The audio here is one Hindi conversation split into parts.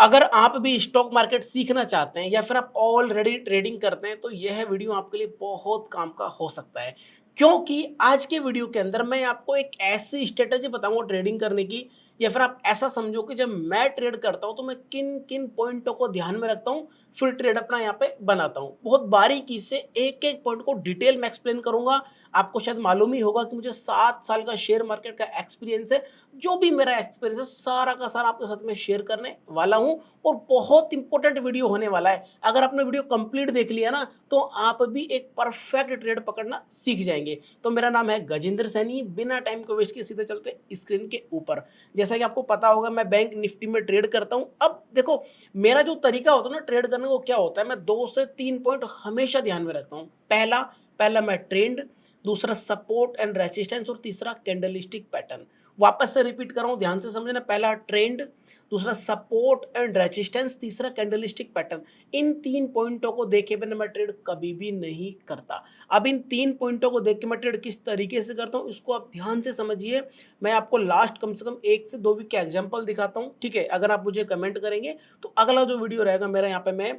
अगर आप भी स्टॉक मार्केट सीखना चाहते हैं या फिर आप ऑलरेडी ट्रेडिंग करते हैं तो यह वीडियो आपके लिए बहुत काम का हो सकता है। क्योंकि आज के वीडियो के अंदर मैं आपको एक ऐसी स्ट्रेटेजी बताऊंगा ट्रेडिंग करने की, या फिर आप ऐसा समझो कि जब मैं ट्रेड करता हूं तो मैं किन किन पॉइंटों को ध्यान में रखता हूं, फिर ट्रेड अपना यहाँ पे बनाता हूं। बहुत बारीकी से एक एक पॉइंट को डिटेल में एक्सप्लेन करूंगा। आपको शायद मालूम ही होगा कि मुझे 7 साल का शेयर मार्केट का एक्सपीरियंस है। जो भी मेरा एक्सपीरियंस है सारा का सारा आपके साथ में शेयर करने वाला हूं, और बहुत इंपॉर्टेंट वीडियो होने वाला है। अगर आपने वीडियो कंप्लीट देख लिया ना तो आप भी एक परफेक्ट ट्रेड पकड़ना सीख जाएंगे। तो मेरा नाम है गजेंद्र सैनी। बिना टाइम को वेस्ट किए सीधे चलते स्क्रीन के ऊपर। जैसा कि आपको पता होगा मैं बैंक निफ्टी में ट्रेड करता हूं। अब देखो, मेरा जो तरीका होता है ना ट्रेड करने को, क्या होता है, मैं 2 से 3 पॉइंट हमेशा ध्यान में रखता हूं। पहला पहला मैं ट्रेंड, दूसरा सपोर्ट एंड रेजिस्टेंस, और तीसरा कैंडलस्टिक पैटर्न। वापस से रिपीट कर रहा हूं, ध्यान से समझना। पहला ट्रेंड, दूसरा सपोर्ट एंड रेजिस्टेंस, तीसरा कैंडलस्टिक पैटर्न। इन 3 पॉइंटों को देखे बिना मैं ट्रेड कभी भी नहीं करता। अब इन 3 पॉइंटों को देख के मैं ट्रेड किस तरीके से करता हूं इसको आप ध्यान से समझिए। मैं आपको लास्ट कम से कम 1 से 2 वीक के एग्जांपल दिखाता हूं, ठीक है। अगर आप मुझे कमेंट करेंगे तो अगला जो वीडियो रहेगा मेरा, यहाँ पे मैं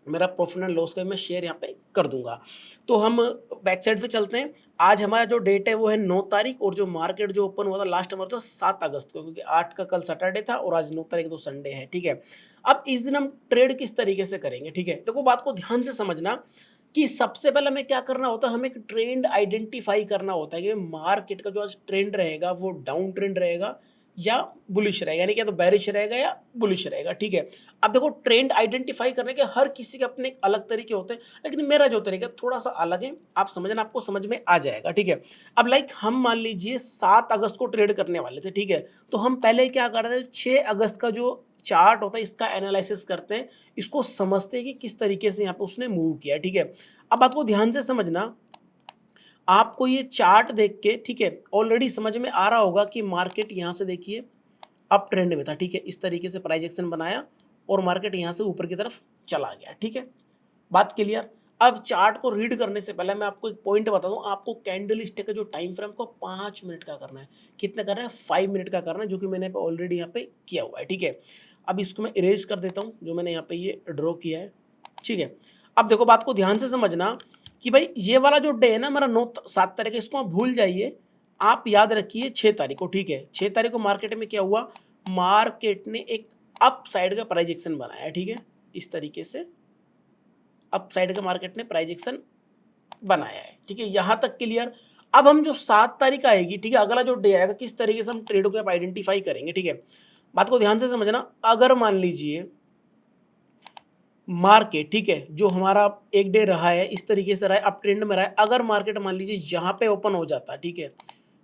मेरा प्रॉफिट एंड लॉस का मैं शेयर यहाँ पे कर दूंगा। तो हम बैक साइड पे चलते हैं। आज हमारा जो डेट है वो है 9 तारीख, और जो मार्केट जो ओपन हुआ था लास्ट हमारा तो 7 अगस्त को, क्योंकि 8 का कल सैटरडे था और आज 9 तारीख तो संडे है, ठीक है। अब इस दिन हम ट्रेड किस तरीके से करेंगे, ठीक है। देखो, बात को ध्यान से समझना कि सबसे पहले हमें क्या करना होता है, हमें एक ट्रेंड आइडेंटिफाई करना होता है कि मार्केट का जो आज ट्रेंड रहेगा वो डाउन ट्रेंड रहेगा या बुलिश रहेगा, यानी कि या तो बेरिश रहेगा या बुलिश रहेगा, ठीक है। अब देखो, ट्रेंड आइडेंटिफाई करने के हर किसी के अपने एक अलग तरीके होते हैं, लेकिन मेरा जो तरीका है थोड़ा सा अलग है। आप समझना, आपको समझ में आ जाएगा, ठीक है। अब लाइक हम मान लीजिए 7 अगस्त को ट्रेड करने वाले थे, ठीक है। तो हम पहले क्या कर रहे थे, 6 अगस्त का जो चार्ट होता है इसका एनालिसिस करते हैं, इसको समझते हैं कि किस तरीके से यहाँ पे उसने मूव किया, ठीक है। अब बात को ध्यान से समझना, आपको ये चार्ट देख के, ठीक है, ऑलरेडी समझ में आ रहा होगा कि मार्केट यहाँ से देखिए अप ट्रेंड में था, ठीक है। इस तरीके से प्राइस एक्शन बनाया और मार्केट यहाँ से ऊपर की तरफ चला गया, ठीक है। बात क्लियर। अब चार्ट को रीड करने से पहले मैं आपको एक पॉइंट बता दूं, आपको कैंडल स्टिक का जो टाइम फ्रेम को 5 मिनट का करना है। कितना करना है, 5 मिनट का करना है, जो कि मैंने ऑलरेडी यहाँ पे किया हुआ है, ठीक है। अब इसको मैं इरेज कर देता हूँ जो मैंने यहाँ पे ये ड्रॉ किया है, ठीक है। अब देखो, बात को ध्यान से समझना कि भाई ये वाला जो डे है ना मेरा 9 7 तारीख, इसको आप भूल जाइए। आप याद रखिए 6 तारीख को, ठीक है। 6 तारीख को मार्केट में क्या हुआ, मार्केट ने एक अप साइड का प्राइस एक्शन बनाया, ठीक है। इस तरीके से अप साइड का मार्केट ने प्राइस एक्शन बनाया है, ठीक है। यहां तक क्लियर। अब हम जो 7 तारीख आएगी, ठीक है, अगला जो डे आएगा, किस तरीके से हम ट्रेडों को आइडेंटिफाई करेंगे, ठीक है। बात को ध्यान से समझना। अगर मान लीजिए मार्केट, ठीक है, जो हमारा एक डे रहा है इस तरीके से रहा है, अप ट्रेंड में रहा है, अगर मार्केट मान लीजिए यहाँ पे ओपन हो जाता, ठीक है,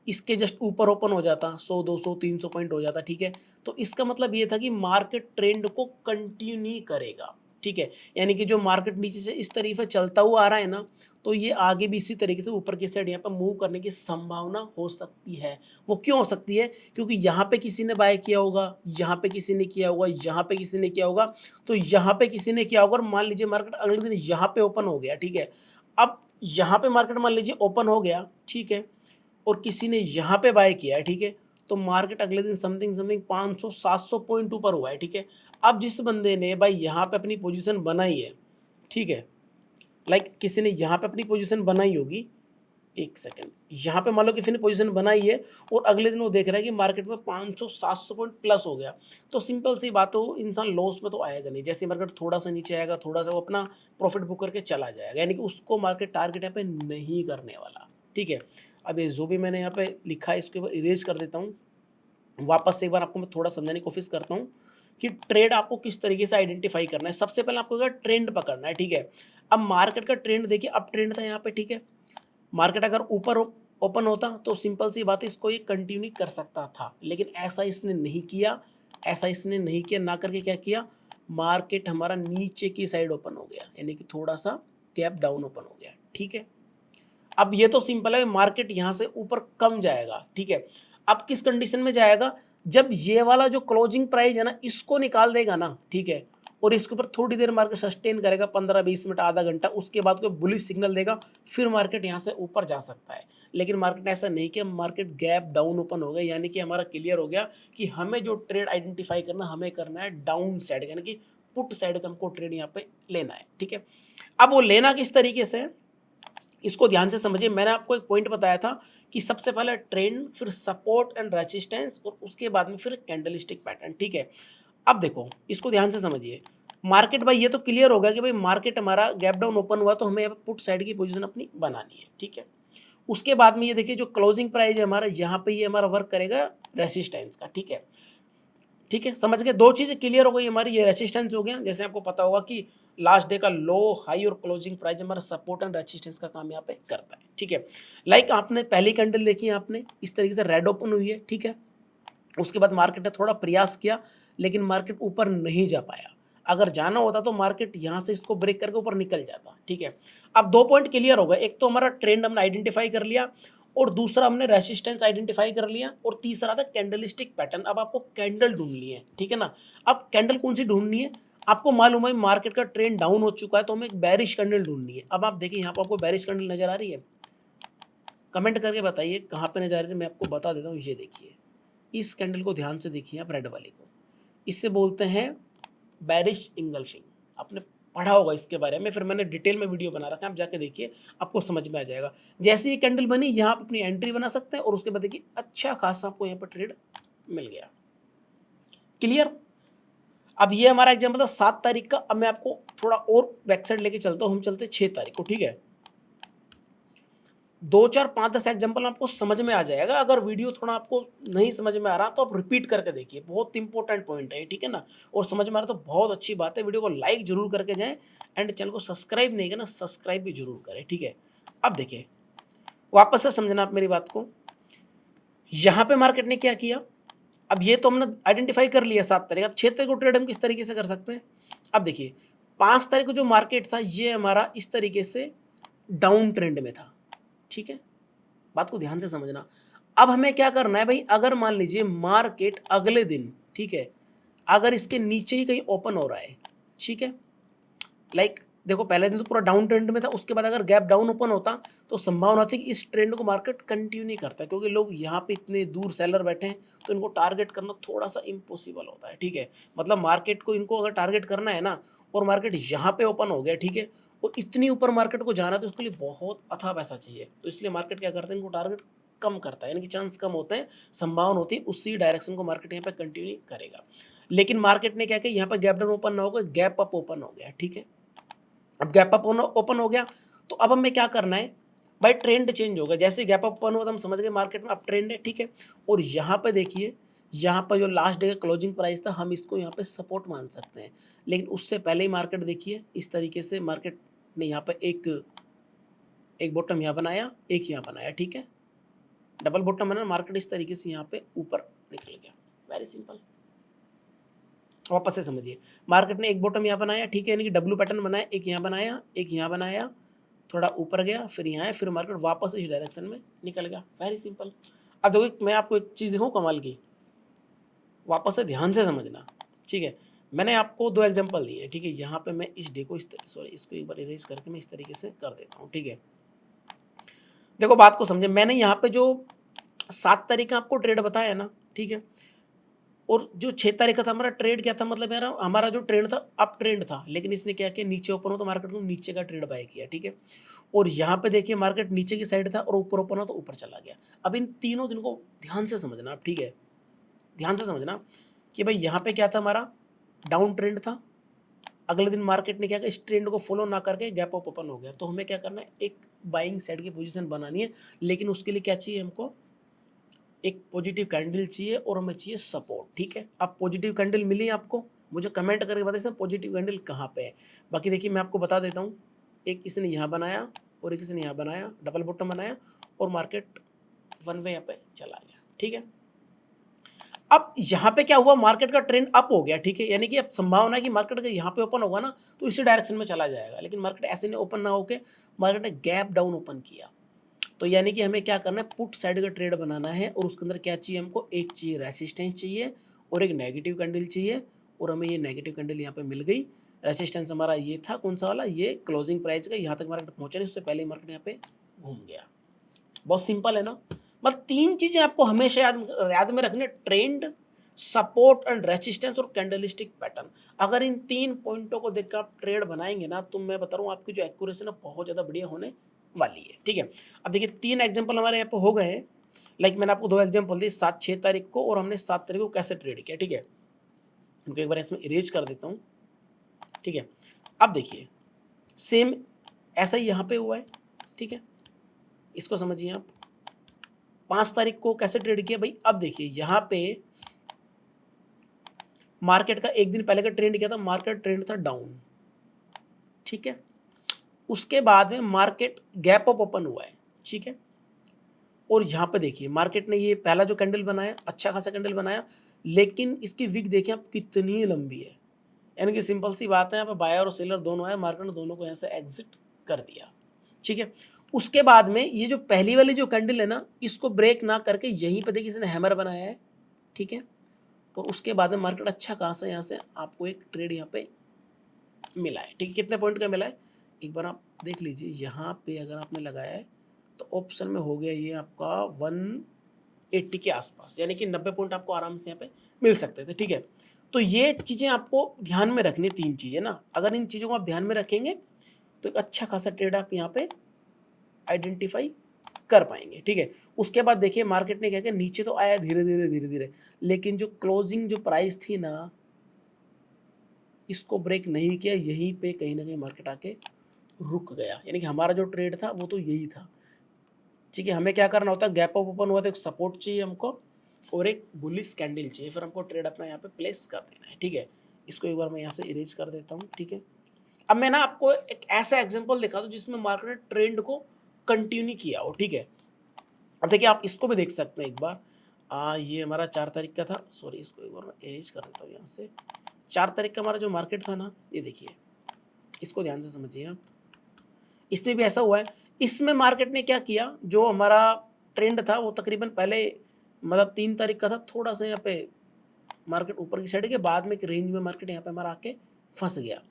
इसके जस्ट ऊपर ओपन हो जाता, 100 200 300 पॉइंट हो जाता, ठीक है, तो इसका मतलब ये था कि मार्केट ट्रेंड को कंटिन्यू करेगा, ठीक है। यानी कि जो मार्केट नीचे से इस तरीके से चलता हुआ आ रहा है ना, तो ये आगे भी इसी तरीके से ऊपर की साइड यहाँ पर मूव करने की संभावना हो सकती है। वो क्यों हो सकती है, क्योंकि यहाँ पे किसी ने बाय किया होगा, यहाँ पे किसी ने किया होगा, यहाँ पे किसी ने किया होगा, तो यहाँ पे किसी ने किया होगा, और मान लीजिए मार्केट अगले दिन यहाँ पे ओपन हो गया, ठीक है। अब यहाँ पे मार्केट मान लीजिए ओपन हो गया, ठीक है, और किसी ने यहाँ पे बाय किया है, ठीक है, तो मार्केट अगले दिन समथिंग समथिंग 500 700 पॉइंट ऊपर हुआ है, ठीक है। अब जिस बंदे ने भाई यहाँ पे अपनी पोजीशन बनाई है, ठीक है, लाइक किसी ने यहाँ पे अपनी पोजीशन बनाई होगी, एक सेकंड, यहाँ पे मान लो किसी ने पोजीशन बनाई है और अगले दिन वो देख रहा है कि मार्केट में 500 700 पॉइंट प्लस हो गया, तो सिंपल सी बात हो, इंसान लॉस में तो आएगा नहीं। जैसे मार्केट थोड़ा सा नीचे आएगा, थोड़ा सा वो अपना प्रॉफिट बुक करके चला जाएगा, यानी कि उसको मार्केट टारगेट यहाँ पे नहीं करने वाला, ठीक है। अब ये जो भी मैंने यहाँ पे लिखा है इसके ऊपर इरेज कर देता हूँ। वापस से एक बार आपको मैं थोड़ा समझाने की कोशिश करता हूँ कि ट्रेड आपको किस तरीके से आइडेंटिफाई करना है। सबसे पहले आपको ट्रेंड पकड़ना है, ठीक है। अब मार्केट का ट्रेंड देखिए, अप ट्रेंड था यहाँ पे, ठीक है। मार्केट अगर ऊपर ओपन होता तो सिंपल सी बात है, इसको ये कंटिन्यू कर सकता था, लेकिन ऐसा इसने नहीं किया। ऐसा इसने नहीं किया, ना करके क्या किया, मार्केट हमारा नीचे की साइड ओपन हो गया, यानी कि थोड़ा सा गैप डाउन ओपन हो गया, ठीक है। अब ये तो सिंपल है, मार्केट यहाँ से ऊपर कम जाएगा, ठीक है। अब किस कंडीशन में जाएगा, जब ये वाला जो क्लोजिंग प्राइस है ना इसको निकाल देगा ना, ठीक है, और इसके ऊपर थोड़ी देर मार्केट सस्टेन करेगा 15-20 मिनट, आधा घंटा, उसके बाद कोई बुलिश सिग्नल देगा, फिर मार्केट यहाँ से ऊपर जा सकता है। लेकिन मार्केट ने ऐसा नहीं किया, मार्केट गैप डाउन ओपन हो गया, यानी कि हमारा क्लियर हो गया कि हमें जो ट्रेड आइडेंटिफाई करना, हमें करना है डाउन साइड, यानी कि पुट साइड का हमको ट्रेड यहाँ पे लेना है, ठीक है। अब वो लेना किस तरीके से है, इसको ध्यान से समझिए। मैंने आपको एक पॉइंट बताया था कि सबसे पहले ट्रेंड, फिर सपोर्ट एंड रेजिस्टेंस, और उसके बाद में फिर कैंडलस्टिक पैटर्न, ठीक है। अब देखो, इसको ध्यान से समझिए। मार्केट भाई ये तो क्लियर होगा कि भाई मार्केट हमारा गैप डाउन ओपन हुआ तो हमें पुट साइड की पोजीशन अपनी बनानी है, ठीक है। उसके बाद में ये देखिए जो क्लोजिंग प्राइस है हमारा, यहाँ पे ये हमारा वर्क करेगा रेसिस्टेंस का, ठीक है। ठीक है, समझ गए, दो चीजें क्लियर हो गई हमारी, ये रेसिस्टेंस हो गया, जैसे आपको पता होगा कि लास्ट डे का लो, हाई और क्लोजिंग प्राइस हमारा सपोर्ट एंड रेसिस्टेंस का काम यहाँ पे करता है, ठीक है। लाइक आपने पहली कैंडल देखी है, आपने इस तरीके से रेड ओपन हुई है, ठीक है। उसके बाद मार्केट ने थोड़ा प्रयास किया, लेकिन मार्केट ऊपर नहीं जा पाया। अगर जाना होता तो मार्केट यहाँ से इसको ब्रेक करके ऊपर निकल जाता, ठीक है। अब दो पॉइंट क्लियर हो गए, एक तो हमारा ट्रेंड हमने आइडेंटिफाई कर लिया, और दूसरा हमने रेसिस्टेंस आइडेंटिफाई कर लिया, और तीसरा था कैंडलस्टिक पैटर्न। अब आपको कैंडल ढूंढनी है, ठीक है ना। अब कैंडल कौन सी ढूंढनी है, आपको मालूम है मार्केट का ट्रेंड डाउन हो चुका है, तो हमें एक बेरिश कैंडल ढूंढनी है। अब आप देखिए यहाँ पर आपको बेरिश कैंडल नजर आ रही है, कमेंट करके बताइए कहाँ पे नजर आ रही है, मैं आपको बता देता हूँ। ये देखिए, इस कैंडल को ध्यान से देखिए आप, रेड वाली को, इससे बोलते हैं बेरिश इंगल्फिंग। आपने पढ़ा होगा इसके बारे में, फिर मैंने डिटेल में वीडियो बना रखा है, आप जाके देखिए, आपको समझ में आ जाएगा। जैसे ये कैंडल बनी, यहाँ आप अपनी एंट्री बना सकते हैं, और उसके बाद देखिए अच्छा खासा आपको यहाँ पर ट्रेड मिल गया, क्लियर। अब ये हमारा एग्जाम्पल था 7 तारीख का। अब मैं आपको थोड़ा और बैक साइड लेके चलता हूँ, हम चलते 6 तारीख को, ठीक है। 2, 4, 5, 10 एग्जाम्पल आपको समझ में आ जाएगा। अगर वीडियो थोड़ा आपको नहीं समझ में आ रहा तो आप रिपीट करके देखिए, बहुत इंपॉर्टेंट पॉइंट है, ठीक है ना। और समझ में आ रहा तो बहुत अच्छी बात है, वीडियो को लाइक जरूर करके जाएं, एंड चैनल को सब्सक्राइब नहीं करना, सब्सक्राइब भी जरूर करें, ठीक है। अब देखिए, वापस से समझना आप मेरी बात को। यहाँ पे मार्केट ने क्या किया, अब ये तो हमने आइडेंटिफाई कर लिया 7 तारीख। अब 6 तारीख को ट्रेड हम किस तरीके से कर सकते हैं। अब देखिए, 5 तारीख को जो मार्केट था, ये हमारा इस तरीके से डाउन ट्रेंड में था, ठीक है। बात को ध्यान से समझना। अब हमें क्या करना है भाई, अगर मान लीजिए मार्केट अगले दिन, ठीक है, अगर इसके नीचे ही कहीं ओपन हो रहा है, ठीक है, लाइक देखो पहले दिन तो पूरा डाउन ट्रेंड में था, उसके बाद अगर गैप डाउन ओपन होता तो संभावना थी कि इस ट्रेंड को मार्केट कंटिन्यू नहीं करता, क्योंकि लोग यहाँ पे इतने दूर सेलर बैठे हैं, तो इनको टारगेट करना थोड़ा सा इम्पॉसिबल होता है, ठीक है। मतलब मार्केट को इनको अगर टारगेट करना है ना, और मार्केट यहाँ पे ओपन हो गया, ठीक है, और इतनी ऊपर मार्केट को जाना है, तो उसके लिए बहुत अथाह पैसा चाहिए, तो इसलिए मार्केट क्या करते हैं, इनको टारगेट कम करता है, यानी कि चांस कम होते हैं, संभावना होती है उसी डायरेक्शन को मार्केट यहाँ पे कंटिन्यू करेगा। लेकिन मार्केट ने क्या किया, यहाँ पर गैप डाउन ओपन ना होगा, गैप अप ओपन हो गया, ठीक है। अब गैप अप ओपन हो गया, तो अब हमें क्या करना है भाई, ट्रेंड चेंज होगा। जैसे गैप अप ओपन हुआ तो हम समझ गए मार्केट में अप ट्रेंड है, ठीक है। और यहाँ पे देखिए, यहाँ पर जो लास्ट डे का क्लोजिंग प्राइस था, हम इसको यहाँ पे सपोर्ट मान सकते हैं। लेकिन उससे पहले ही मार्केट देखिए, इस तरीके से मार्केट ने यहाँ पे एक एक बॉटम यहाँ बनाया, एक यहाँ बनाया, ठीक है, डबल बॉटम बना, मार्केट इस तरीके से यहाँ पे ऊपर निकल गया, वेरी सिंपल। वापस से समझिए, मार्केट ने एक बॉटम यहाँ बनाया, ठीक है, यानी कि डब्ल्यू पैटर्न बनाया, एक यहाँ बनाया, एक यहाँ बनाया, थोड़ा ऊपर गया, फिर यहाँ है, फिर मार्केट वापस इस डायरेक्शन में निकल गया, वेरी सिंपल। अब देखो मैं आपको एक चीज़ दिखाऊँ कमाल की, वापस से ध्यान से समझना, ठीक है। मैंने आपको 2 एग्जांपल दिए, ठीक है। यहाँ पे मैं इस डे को सॉरी, इसको एक बार इरेज करके मैं इस तरीके से कर देता हूँ, ठीक है। देखो बात को समझे, मैंने यहाँ पे जो 7 तारीख का आपको ट्रेड बताया ना, ठीक है, और जो 6 तारीख का था हमारा ट्रेड, क्या था मतलब यार, हमारा जो ट्रेंड था अप ट्रेंड था, लेकिन इसने क्या किया, नीचे ओपन हो तो मार्केट को नीचे का ट्रेड बाय किया, ठीक है। और यहाँ पे देखिए मार्केट नीचे की साइड था, और ऊपर ओपन हो तो ऊपर चला गया। अब इन तीनों दिन को ध्यान से समझना आप, ठीक है, ध्यान से समझना कि भाई यहाँ पे क्या था, हमारा डाउन ट्रेंड था, अगले दिन मार्केट ने क्या किया, इस ट्रेंड को फॉलो ना करके गैप अप ओपन हो गया। तो हमें क्या करना है, एक बाइंग साइड की पोजीशन बनानी है, लेकिन उसके लिए क्या चाहिए हमको, एक पॉजिटिव कैंडल चाहिए, और हमें चाहिए सपोर्ट, ठीक है। अब पॉजिटिव कैंडल मिली आपको, मुझे कमेंट करके बताइए सर पॉजिटिव कैंडल कहाँ पे है। बाकी देखिए मैं आपको बता देता हूँ, एक इसने यहाँ बनाया, और एक इसने यहाँ बनाया, डबल बॉटम बनाया, और मार्केट वन वे यहाँ पे चला गया, ठीक है। अब यहाँ पे क्या हुआ, मार्केट का ट्रेंड अप हो गया, ठीक है, यानी कि अब संभावना है कि मार्केट अगर यहाँ पे ओपन होगा ना, तो इसी डायरेक्शन में चला जाएगा। लेकिन मार्केट ऐसे नहीं ओपन ना होके, मार्केट ने गैप डाउन ओपन किया, तो यानी कि हमें क्या करना है, पुट साइड का ट्रेड बनाना है, और उसके अंदर क्या चाहिए हमको, एक चाहिए रेसिस्टेंस चाहिए, और एक नेगेटिव कैंडल चाहिए, और हमें ये नेगेटिव कैंडल यहाँ पे मिल गई। रेजिस्टेंस हमारा ये था, कौन सा वाला, ये क्लोजिंग प्राइस का, यहाँ तक मार्केट पहुँचा नहीं, उससे पहले मार्केट यहाँ पे घूम गया। बहुत सिंपल है ना। मतलब 3 चीज़ें आपको हमेशा याद में रखनी है, ट्रेंड, सपोर्ट एंड रेजिस्टेंस और कैंडलस्टिक पैटर्न। अगर इन 3 पॉइंटों को देखकर आप ट्रेड बनाएंगे ना, तो मैं बता रहा हूँ आपकी जो एक्यूरेसी ना बहुत ज़्यादा बढ़िया होने वाली है। ठीक है, अब देखिए 3 एग्जाम्पल हमारे यहाँ पे हो गए हैं। लाइक मैंने आपको 2 एग्जाम्पल दिए, 7-6 तारीख को, और हमने 7 तारीख को कैसे ट्रेड किया। ठीक है, उनको एक बार इसमें इरेज कर देता हूँ। ठीक है, अब देखिए सेम ऐसा ही यहाँ पे हुआ है। ठीक है, इसको समझिए आप। 5 तारीख को कैसे ट्रेड किया भाई, अब देखिए यहाँ पे मार्केट का एक दिन पहले का ट्रेंड क्या था, मार्केट ट्रेंड था डाउन। ठीक है, उसके बाद में मार्केट गैप अप ओपन हुआ है। ठीक है, और यहाँ पे देखिए मार्केट ने ये पहला जो कैंडल बनाया, अच्छा खासा कैंडल बनाया, लेकिन इसकी विक देखिए आप कितनी लंबी है। यानी कि सिंपल सी बात है, यहाँ पे बायर और सेलर दोनों आए, मार्केट ने दोनों को यहाँ से एग्जिट कर दिया। ठीक है, उसके बाद में ये जो पहली वाली जो कैंडल है ना, इसको ब्रेक ना करके यहीं पे देखिए इसने हैमर बनाया है। ठीक है, और उसके बाद में मार्केट अच्छा खासा यहाँ से आपको एक ट्रेड यहाँ पे मिला है। ठीक है, कितने पॉइंट का मिला है एक बार आप देख लीजिए। यहाँ पे अगर आपने लगाया है तो ऑप्शन में हो गया ये आपका 180 के आसपास, यानी कि 90 पॉइंट आपको आराम से यहाँ पे मिल सकते थे। ठीक है, तो ये चीज़ें आपको ध्यान में रखनी, 3 चीज़ें ना, अगर इन चीज़ों को आप ध्यान में रखेंगे तो एक अच्छा खासा ट्रेड आप यहाँ पे आइडेंटिफाई कर पाएंगे। ठीक है, उसके बाद देखिए मार्केट ने क्या किया, नीचे तो आया धीरे धीरे धीरे धीरे, लेकिन जो क्लोजिंग जो प्राइस थी ना, इसको ब्रेक नहीं किया, यहीं पे कहीं ना कहीं मार्केट आके रुक गया। यानी कि हमारा जो ट्रेड था वो तो यही था। ठीक है, हमें क्या करना होता है, गैप अप ओपन हुआ तो एक सपोर्ट चाहिए हमको और एक बुलिश कैंडल चाहिए, फिर हमको ट्रेड अपना यहाँ पे प्लेस कर देना है। ठीक है, इसको एक बार मैं यहाँ से इरेज कर देता हूँ। ठीक है, अब मैं ना आपको एक ऐसा एग्जांपल दिखा दूं जिसमें मार्केट ने ट्रेंड को कंटिन्यू किया हो। ठीक है, अब देखिए आप इसको भी देख सकते हैं एक बार। ये हमारा 4 तारीख का था, सॉरी इसको एक बार मैं इरेज कर देता हूँ यहाँ से। 4 तारीख का हमारा जो मार्केट था ना, ये देखिए, इसको ध्यान से समझिए आप। इसमें भी ऐसा हुआ है, इसमें मार्केट ने क्या किया, जो हमारा ट्रेंड था वो तकरीबन पहले मतलब 3 तारीख का था, थोड़ा सा यहाँ पे मार्केट ऊपर की साइड के बाद में एक रेंज में मार्केट यहाँ पे हमारा आके फंस गया।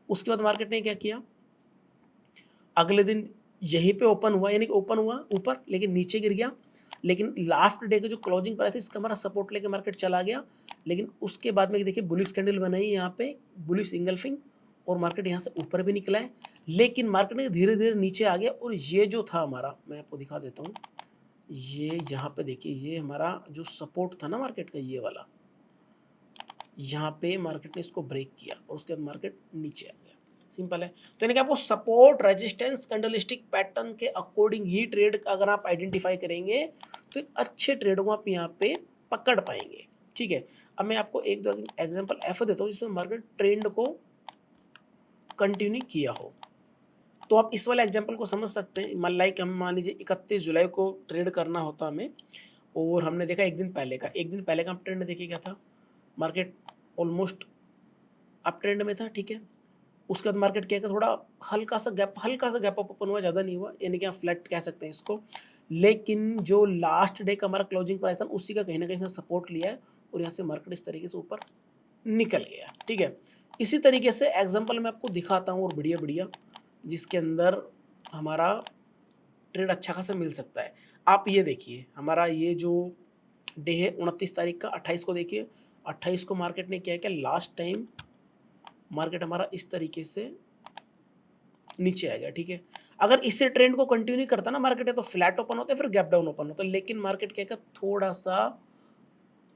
उसके बाद मार्केट ने क्या किया, अगले दिन यहीं पे ओपन हुआ, यानी कि ओपन हुआ ऊपर लेकिन नीचे गिर गया, लेकिन लास्ट डे का जो क्लोजिंग प्राइस है इसका हमारा सपोर्ट लेके मार्केट चला गया। लेकिन उसके बाद में देखिए बुलिश कैंडल बनाई यहाँ पे, बुलिश इंगल्फिंग, और मार्केट यहाँ से ऊपर भी निकला है, लेकिन मार्केट ने धीरे धीरे नीचे आ गया। और ये जो था हमारा, मैं आपको दिखा देता हूँ, ये यहाँ पे देखिए, ये हमारा जो सपोर्ट था ना मार्केट का, ये वाला, यहाँ पे मार्केट ने इसको ब्रेक किया और उसके बाद मार्केट नीचे आ गया। सिंपल है। तो यानी कि आपको सपोर्ट, रेजिस्टेंस, कैंडलस्टिक पैटर्न के अकॉर्डिंग ही ट्रेड अगर आप आइडेंटिफाई करेंगे तो एक अच्छे ट्रेड को आप यहाँ पे पकड़ पाएंगे। ठीक है, अब मैं आपको एक दो एग्जांपल ऐसा देता हूँ जिसमें मार्केट ट्रेंड को कंटिन्यू किया हो, तो आप इस वाले एग्जांपल को समझ सकते हैं। लाइक हम मान लीजिए 31 जुलाई को ट्रेड करना होता हमें, और हमने देखा एक दिन पहले का हम ट्रेंड देखिए क्या था, मार्केट ऑलमोस्ट अप ट्रेंड में था। ठीक है, उसके बाद मार्केट क्या, थोड़ा हल्का सा गैप अप ओपन हुआ, ज़्यादा नहीं हुआ, यानी कि आप फ्लैट कह सकते हैं इसको। लेकिन जो लास्ट डे का हमारा क्लोजिंग प्राइस था उसी का कहीं ना कहीं सपोर्ट लिया है और यहाँ से मार्केट इस तरीके से ऊपर निकल गया। ठीक है, इसी तरीके से एग्जांपल मैं आपको दिखाता हूँ और बढ़िया बढ़िया, जिसके अंदर हमारा ट्रेड अच्छा खासा मिल सकता है। आप ये देखिए, हमारा ये जो डे है 29 तारीख का, 28 को देखिए, 28 को मार्केट ने क्या किया, लास्ट टाइम मार्केट हमारा इस तरीके से नीचे आ गया। ठीक है, अगर इससे ट्रेंड को कंटिन्यू करता ना मार्केट है तो फ्लैट ओपन होता है, फिर गैप डाउन ओपन होता है, लेकिन मार्केट क्या का थोड़ा सा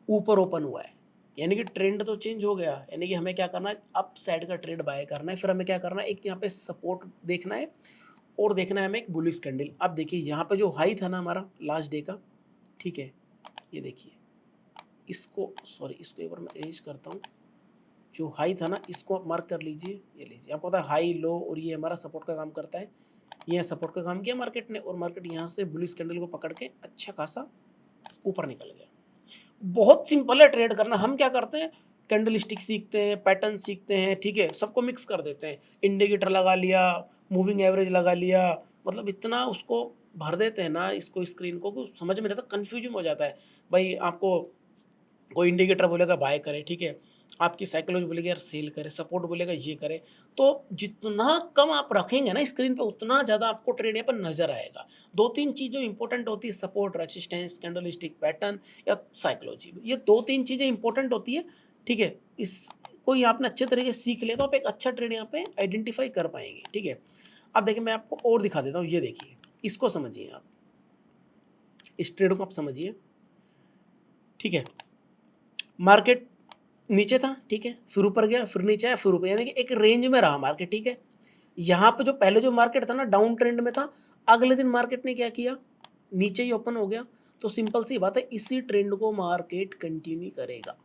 ऊपर ओपन हुआ है, यानी कि ट्रेंड तो चेंज हो गया। यानी कि हमें क्या करना है, अप साइड का ट्रेड बाय करना है, फिर हमें क्या करना है, एक यहाँ पे सपोर्ट देखना है और देखना है हमें एक बुलिश कैंडल। अब देखिए यहाँ पे जो हाई था ना हमारा लास्ट डे का, ठीक है, ये देखिए, इसको सॉरी इसको एक बार मैं एज करता हूँ, जो हाई था ना इसको आप मार्क कर लीजिए, ये लीजिए, आपको पता है हाई लो और ये हमारा सपोर्ट का काम करता है। ये सपोर्ट का काम किया मार्केट ने और मार्केट यहाँ से बुलिश कैंडल को पकड़ के अच्छा खासा ऊपर निकल गया। बहुत सिंपल है ट्रेड करना। हम क्या करते हैं, कैंडल स्टिक सीखते हैं, पैटर्न सीखते हैं, ठीक है, सबको मिक्स कर देते हैं, इंडिकेटर लगा लिया, मूविंग एवरेज लगा लिया, मतलब इतना उसको भर देते हैं ना इसको स्क्रीन को, कि समझ में नहीं आता, कन्फ्यूजन हो जाता है। भाई आपको कोई इंडिकेटर बोलेगा बाय करें, ठीक है, आपकी साइकोलॉजी बोलेगी यार सेल करे, सपोर्ट बोलेगा ये करे। तो जितना कम आप रखेंगे ना स्क्रीन पे उतना ज़्यादा आपको ट्रेड यहाँ पर नज़र आएगा। 2-3 चीज़ जो इम्पोर्टेंट होती है सपोर्ट, रेजिस्टेंस, कैंडलस्टिक पैटर्न या साइकोलॉजी। ये 2-3 चीज़ें इम्पोर्टेंट होती है, ठीक है? इसको ये आपने अच्छे तरीके से सीख लिया तो आप एक अच्छा ट्रेड यहाँ पे आइडेंटिफ़ाई कर पाएँगे, ठीक है? अब देखिए मैं आपको और दिखा देता हूँ, ये देखिए, इसको समझिए आप। इस ट्रेड को आप समझिए, ठीक है? मार्केट नीचे था, ठीक है? फिर ऊपर गया, फिर नीचे आया, फिर ऊपर, यानी कि एक रेंज में रहा मार्केट, ठीक है? यहाँ पे जो पहले जो मार्केट था ना डाउन ट्रेंड में था, अगले दिन मार्केट ने क्या किया? नीचे ही ओपन हो गया। तो सिंपल सी बात है, इसी ट्रेंड को मार्केट कंटिन्यू करेगा।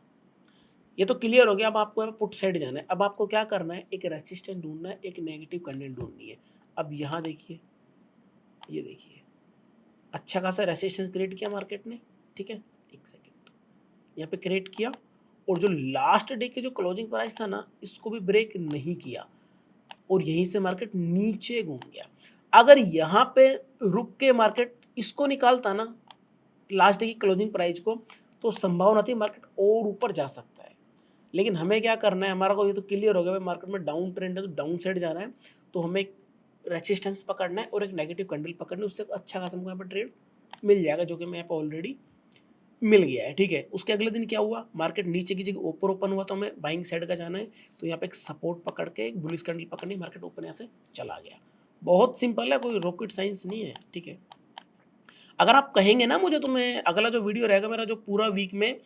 ये तो क्लियर हो गया। अब आपको पुट साइड जाना है। अब आपको क्या करना है? एक रेजिस्टेंस ढूँढना है, एक नेगेटिव कैंडल ढूँढनी है। अब यहाँ देखिए, ये देखिए, अच्छा खासा रेजिस्टेंस क्रिएट किया मार्केट ने, ठीक है? 1 सेकंड, यहाँ पे क्रिएट किया और जो लास्ट डे के जो क्लोजिंग प्राइस था ना, इसको भी ब्रेक नहीं किया और यहीं से मार्केट नीचे घूम गया। अगर यहाँ पे रुक के मार्केट इसको निकालता ना, लास्ट डे की क्लोजिंग प्राइस को, तो संभावना थी मार्केट और ऊपर जा सकता है। लेकिन हमें क्या करना है? हमारा को ये तो क्लियर हो गया भाई मार्केट में डाउन ट्रेंड है तो डाउन साइड जाना है। तो हमें एक रेजिस्टेंस पकड़ना है और एक नेगेटिव कैंडल पकड़नी है, उससे अच्छा खासा हमको यहाँ पे ट्रेड मिल जाएगा, जो कि मैं यहाँ पे ऑलरेडी मिल गया है, ठीक है? उसके अगले दिन क्या हुआ? मार्केट नीचे की जगह ऊपर ओपन हुआ तो हमें बाइंग साइड का जाना है। तो यहाँ पे एक सपोर्ट पकड़ के एक बुलिश कैंडल पकड़नी, मार्केट ऊपर यहाँ से चला गया। बहुत सिंपल है, कोई रॉकेट साइंस नहीं है, ठीक है? अगर आप कहेंगे ना मुझे, तो मैं अगला जो वीडियो रहेगा मेरा, जो पूरा वीक में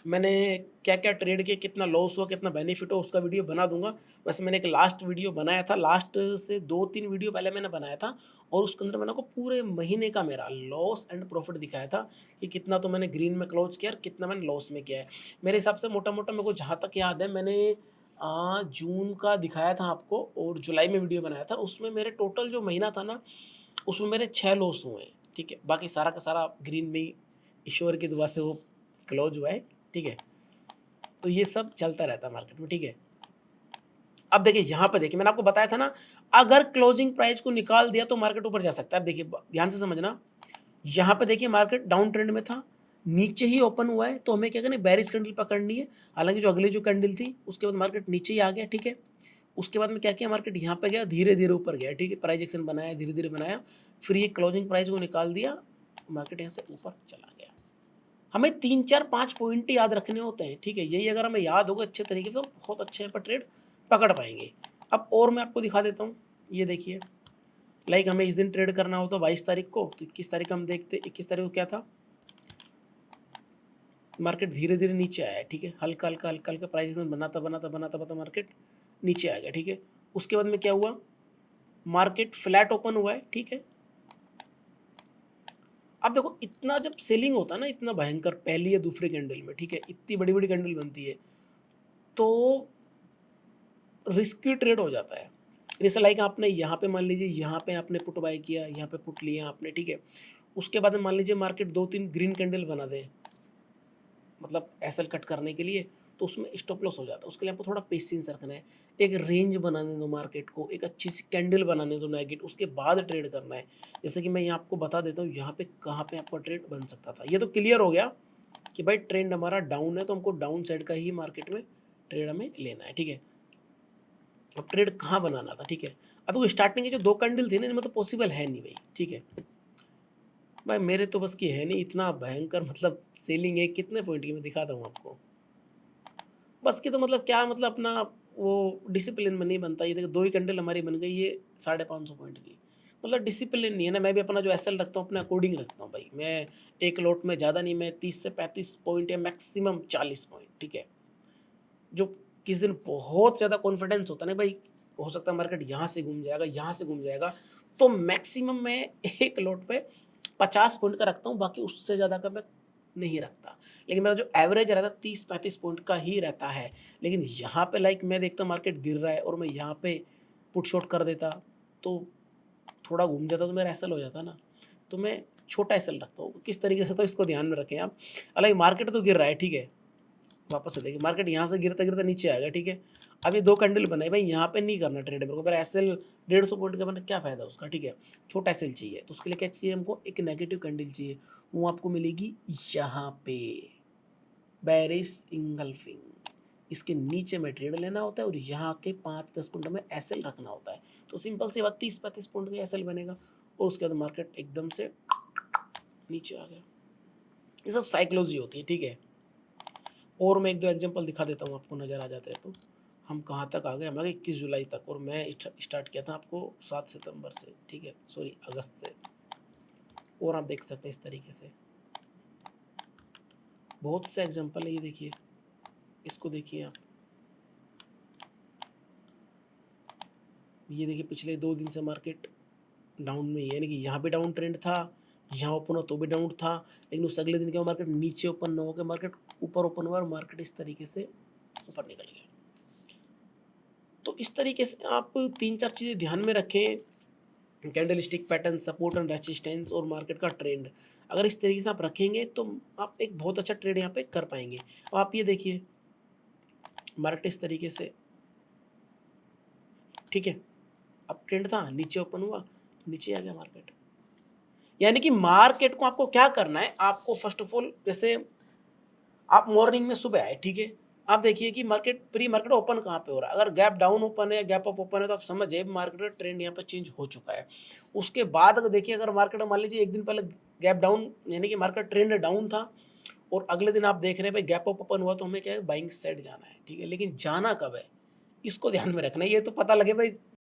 मैंने क्या-क्या ट्रेड किए, कितना लॉस हुआ, कितना बेनिफिट हुआ, उसका वीडियो बना दूँगा। वैसे मैंने एक लास्ट वीडियो बनाया था, लास्ट से 2-3 वीडियो पहले मैंने बनाया था और उसके अंदर मैंने आपको पूरे महीने का मेरा लॉस एंड प्रॉफिट दिखाया था कि कितना तो मैंने ग्रीन में क्लोज़ किया और कितना मैंने लॉस में किया है। मेरे हिसाब से मोटा-मोटा मेरे को जहाँ तक याद है, मैंने जून का दिखाया था आपको और जुलाई में वीडियो बनाया था। उसमें मेरे टोटल जो महीना था ना, उसमें मेरे 6 लॉस हुए हैं, ठीक है? बाकी सारा का सारा ग्रीन में ही ईश्वर की दुआ से वो क्लोज़ हुआ है, ठीक है? तो ये सब चलता रहता है मार्केट में, ठीक है? अब देखिए यहाँ पे देखिए, मैंने आपको बताया था ना, अगर क्लोजिंग प्राइस को निकाल दिया तो मार्केट ऊपर जा सकता है। अब देखिए ध्यान से समझना, यहाँ पे देखिए मार्केट डाउन ट्रेंड में था, नीचे ही ओपन हुआ है, तो हमें क्या करना है? बेरिश कैंडल पकड़नी है। हालाँकि जो अगली जो कैंडल थी, उसके बाद मार्केट नीचे ही आ गया, ठीक है? उसके बाद में क्या किया? मार्केट यहाँ पे गया, धीरे-धीरे ऊपर गया, ठीक है? प्राइस एक्शन बनाया, धीरे-धीरे बनाया, फिर ये क्लोजिंग प्राइस को निकाल दिया, मार्केट यहाँ से ऊपर चला गया। हमें 3, 4, 5 पॉइंट याद रखने होते हैं, ठीक है? यही अगर हमें याद होगा अच्छे तरीके से, तो बहुत अच्छे यहाँ पर ट्रेड पकड़ पाएँगे। अब और मैं आपको दिखा देता हूँ, ये देखिए, लाइक हमें इस दिन ट्रेड करना होता 22 तारीख को, तो 21 तारीख को हम देखते, 21 तारीख को क्या था? मार्केट धीरे-धीरे नीचे आया है, ठीक है? हल्का-हल्का, हल्का-हल्का प्राइस एक्शन बनाता मार्केट नीचे आ गया, ठीक है? उसके बाद में क्या हुआ? मार्केट फ्लैट ओपन हुआ है, ठीक है? अब देखो इतना जब सेलिंग होता है ना, इतना भयंकर पहली या दूसरे कैंडल में, ठीक है? इतनी बड़ी-बड़ी कैंडल बनती है, तो रिस्की ट्रेड हो जाता है। जैसे लाइक आपने यहाँ पे मान लीजिए, यहाँ पे आपने पुट बाय किया, यहाँ पे पुट लिया आपने, ठीक है? उसके बाद में मान लीजिए मार्केट 2-3 ग्रीन कैंडल बना दे, मतलब एसएल कट करने के लिए, तो उसमें स्टॉप लॉस हो जाता है। उसके लिए आपको थोड़ा पेशेंस रखना है। एक रेंज बनाने दो मार्केट को, एक अच्छी सी कैंडल बनाने दो नेगेटिव, उसके बाद ट्रेड करना है। जैसे कि मैं यहाँ आपको बता देता हूँ, यहाँ पे कहाँ पे आपका ट्रेड बन सकता था। ये तो क्लियर हो गया कि भाई ट्रेंड हमारा डाउन है, तो हमको डाउन साइड का ही मार्केट में ट्रेड हमें लेना है, ठीक है? अब ट्रेड कहाँ बनाना था, ठीक है? अब वो स्टार्टिंग की जो 2 कैंडल थी ना, इनमें तो पॉसिबल है नहीं भाई, ठीक है? भाई मेरे तो बस की है नहीं, इतना भयंकर मतलब सेलिंग है, कितने पॉइंट की मैं दिखाता हूँ आपको। बस की तो मतलब क्या, मतलब अपना वो डिसिप्लिन में नहीं बनता। ये देखो 2 ही कैंडल हमारी बन गई, ये 550 पॉइंट की। मतलब डिसिप्लिन नहीं है ना। मैं भी अपना जो एसएल रखता हूँ अपने अकॉर्डिंग रखता हूँ भाई। मैं एक लॉट में ज़्यादा नहीं, मैं 30 से 35 पॉइंट या मैक्सिमम 40 पॉइंट, ठीक है? जो किस दिन बहुत ज़्यादा कॉन्फिडेंस होता है ना भाई, हो सकता है मार्केट यहाँ से घूम जाएगा, यहाँ से घूम जाएगा, तो मैक्सिमम मैं एक लॉट पे 50 पॉइंट का रखता हूँ, बाकी उससे ज़्यादा का मैं नहीं रखता। लेकिन मेरा जो एवरेज रहता है 30-35 पॉइंट का ही रहता है। लेकिन यहाँ पे लाइक मैं देखता हूँ मार्केट गिर रहा है और मैं यहाँ पे पुट शॉट कर देता, तो थोड़ा घूम जाता, तो मेरा एसएल हो जाता ना। तो मैं छोटा एसएल रखता हूँ। किस तरीके से, तो इसको ध्यान में रखें आप। हालाँकि मार्केट तो गिर रहा है, ठीक है? वापस से देखिए मार्केट यहाँ से गिरता-गिरता नीचे आएगा, ठीक है? अब ये 2 कैंडल बनाए भाई, यहाँ पे नहीं करना ट्रेड मेरे को। मेरा एसएल 150 पॉइंट का बना, क्या फ़ायदा उसका, ठीक है? छोटा एसएल चाहिए, तो उसके लिए क्या चाहिए हमको? एक नेगेटिव कैंडल चाहिए, वो आपको मिलेगी यहाँ पे, बेयरिश इंगल्फिंग। इसके नीचे में ट्रेड लेना होता है और यहाँ के 5-10 पॉइंट में एसएल रखना होता है। तो सिंपल सी बात 30-35 पॉइंट का एसएल बनेगा और उसके बाद मार्केट एकदम से नीचे आ गया। ये सब साइकोलॉजी होती है, ठीक है। और मैं 1-2 एग्जांपल दिखा देता हूँ, आपको नज़र आ जाता है। तो हम कहाँ तक आ गए, हम आ गए 21 जुलाई तक और मैं स्टार्ट किया था आपको 7 सितंबर से, ठीक है, सॉरी अगस्त से। और आप देख सकते हैं इस तरीके से बहुत से एग्जांपल है। ये देखिए, इसको देखिए आप, ये देखिए पिछले 2 दिन से मार्केट डाउन में ही है, यानी कि यहाँ भी डाउन ट्रेंड था, यहाँ ओपन हुआ तो भी डाउन था, लेकिन उस अगले दिन क्या हुआ, मार्केट नीचे ओपन न होकर मार्केट ऊपर ओपन हुआ और मार्केट इस तरीके से ऊपर निकल गया। तो इस तरीके से आप 3-4 चीज़ें ध्यान में रखें, candlestick pattern, support and resistance और मार्केट का ट्रेंड। अगर इस तरीके से आप रखेंगे तो आप एक बहुत अच्छा ट्रेड यहाँ पे कर पाएंगे। और आप ये देखिए मार्केट इस तरीके से, ठीक है, अब ट्रेंड था, नीचे ओपन हुआ तो नीचे आ गया मार्केट। यानी कि मार्केट को आपको क्या करना है, आपको फर्स्ट ऑफ ऑल, जैसे आप मॉर्निंग में सुबह आए, ठीक है, आप देखिए कि मार्केट प्री मार्केट ओपन कहाँ पे हो रहा है। अगर गैप डाउन ओपन है, गैप अप ओपन है, तो आप समझिए मार्केट का ट्रेंड यहाँ पे चेंज हो चुका है। उसके बाद अगर देखिए, अगर मार्केट मान लीजिए एक दिन पहले गैप डाउन, यानी कि मार्केट ट्रेंड डाउन था और अगले दिन आप देख रहे हैं भाई गैप अप ओपन हुआ, तो हमें क्या है, बाइंग साइड जाना है, ठीक है। लेकिन जाना कब है, इसको ध्यान में रखना है। ये तो पता लगे भाई